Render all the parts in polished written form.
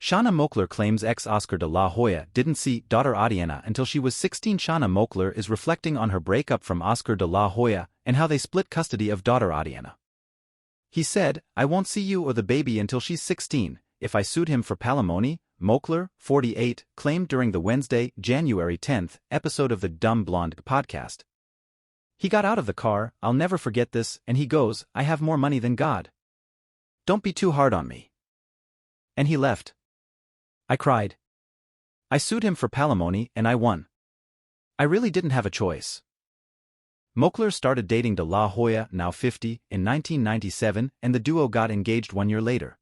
Shanna Moakler claims ex-Oscar de la Hoya didn't see daughter Atiana until she was 16. Shanna Moakler is reflecting on her breakup from Oscar de la Hoya and how they split custody of daughter Atiana. He said, "I won't see you or the baby until she's 16, if I sued him for palimony," Moakler, 48, claimed during the Wednesday, January 10, episode of the Dumb Blonde podcast. He got out of the car, "I'll never forget this," and he goes, "I have more money than God. Don't be too hard on me." And he left. I cried. I sued him for palimony and I won. I really didn't have a choice. Moakler started dating de la Hoya, now 50, in 1997, and the duo got engaged 1 year later.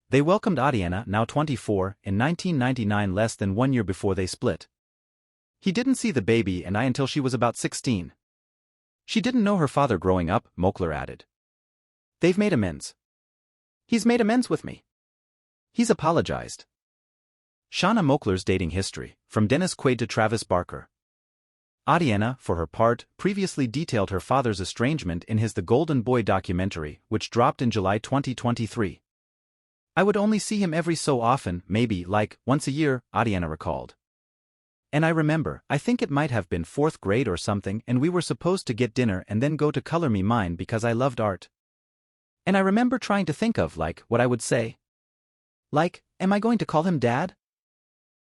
They welcomed Atiana, now 24, in 1999, less than 1 year before they split. He didn't see the baby and I until she was about 16. She didn't know her father growing up, Moakler added. They've made amends. He's made amends with me. He's apologized. Shanna Moakler's dating history, from Dennis Quaid to Travis Barker. Atiana, for her part, previously detailed her father's estrangement in his The Golden Boy documentary, which dropped in July 2023. "I would only see him every so often, maybe, like, once a year," Atiana recalled. "And I remember, I think it might have been 4th grade or something, and we were supposed to get dinner and then go to Color Me Mine because I loved art. And I remember trying to think of, like, what I would say. Like, am I going to call him Dad?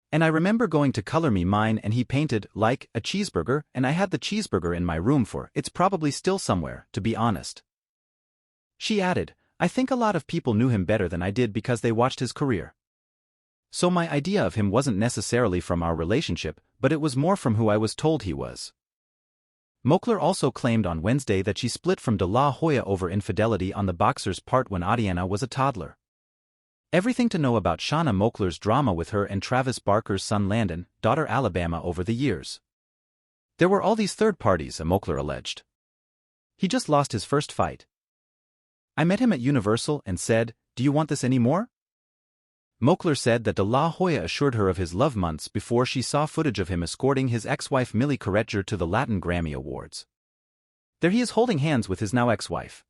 And I remember going to Color Me Mine and he painted, like, a cheeseburger, and I had the cheeseburger in my room for, it's probably still somewhere, to be honest." She added, "I think a lot of people knew him better than I did because they watched his career. So my idea of him wasn't necessarily from our relationship, but it was more from who I was told he was." Moakler also claimed on Wednesday that she split from de la Hoya over infidelity on the boxer's part when Atiana was a toddler. Everything to know about Shanna Moakler's drama with her and Travis Barker's son Landon, daughter Alabama over the years. There were all these third parties, Moakler alleged. He just lost his first fight. "I met him at Universal and said, 'Do you want this anymore?'" Moakler said that de la Hoya assured her of his love months before she saw footage of him escorting his ex-wife Millie corretjer to the Latin Grammy Awards. There he is holding hands with his now ex-wife.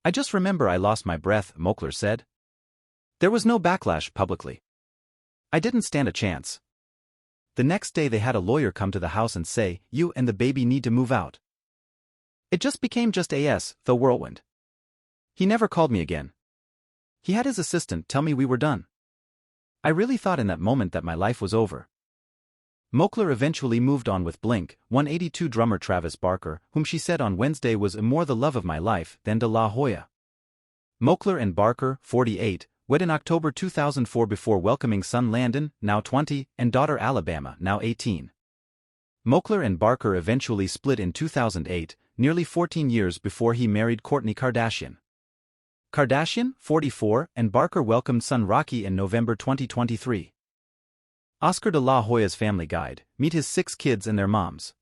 "I just remember I lost my breath," Moakler said. "There was no backlash publicly. I didn't stand a chance. The next day they had a lawyer come to the house and say, 'You and the baby need to move out.' It just became just the whirlwind. He never called me again. He had his assistant tell me we were done. I really thought in that moment that my life was over." Moakler eventually moved on with Blink-182 drummer Travis Barker, whom she said on Wednesday was more the love of my life than de la Hoya. Moakler and Barker, 48, wed in October 2004 before welcoming son Landon, now 20, and daughter Alabama, now 18. Moakler and Barker eventually split in 2008, nearly 14 years before he married Kourtney Kardashian. Kardashian, 44, and Barker welcomed son Rocky in November 2023. Oscar de la Hoya's Family Guide, meet his 6 kids and their moms.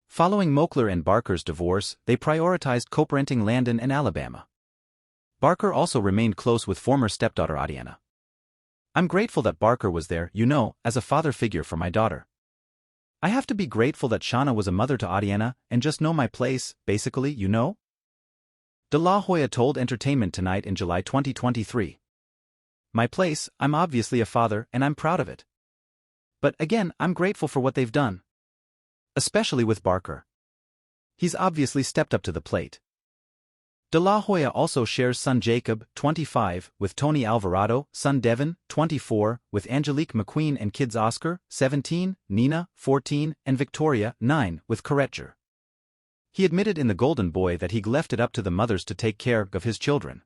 Following Moakler and Barker's divorce, they prioritized co-parenting Landon and Alabama. Barker also remained close with former stepdaughter Atiana. "I'm grateful that Barker was there, as a father figure for my daughter. I have to be grateful that Shanna was a mother to Atiana and just know my place, basically, De la Hoya told Entertainment Tonight in July 2023. "My place, I'm obviously a father and I'm proud of it. But again, I'm grateful for what they've done. Especially with Barker. He's obviously stepped up to the plate." De la Hoya also shares son Jacob, 25, with Tony Alvarado, son Devin, 24, with Angelique McQueen and kids Oscar, 17, Nina, 14, and Victoria, 9, with corretjer. He admitted in The Golden Boy that he'd left it up to the mothers to take care of his children.